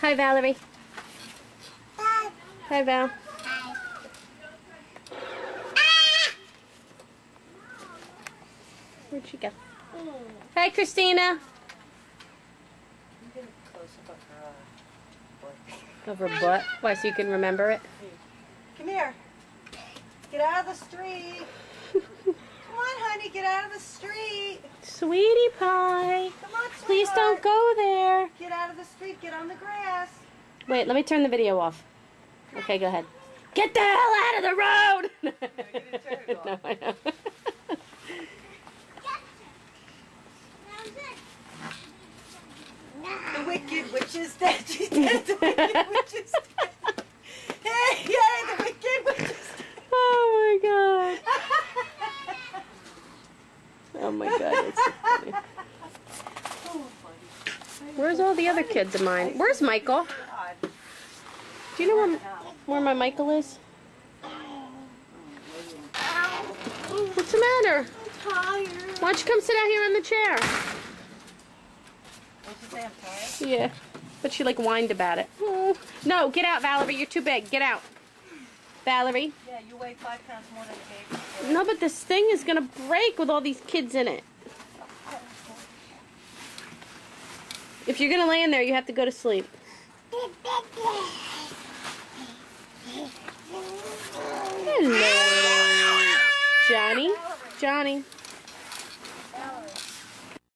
Hi, Valerie. Hi. Hi, Val. Hi. Where'd she go? Hi, Christina. Of her butt? Why, so you can remember it? Come here. Get out of the street. Come on, honey, get out of the street. Sweetie pie. Come on, Please don't sweetheart. go there. Get out of the street. Get on the grass. Wait, let me turn the video off. Okay, go ahead. Get the hell out of the road! No, you didn't turn it off. No, I know. The wicked witch is dead. She's dead. The wicked witch is dead. Hey, yay, the wicked witch is dead. Oh my god. Oh my god, it's so funny. Where's all the other kids of mine? Where's Michael? God. Do you know where my Michael is? What's the matter? I'm tired. Why don't you come sit out here in the chair? What'd you say? I'm tired? Yeah. But she like whined about it. Oh. No, get out, Valerie. You're too big. Get out. Valerie. Yeah, you weigh 5 pounds more than a baby. No, but this thing is going to break with all these kids in it. If you're going to lay in there, you have to go to sleep. Hello. Johnny. Johnny.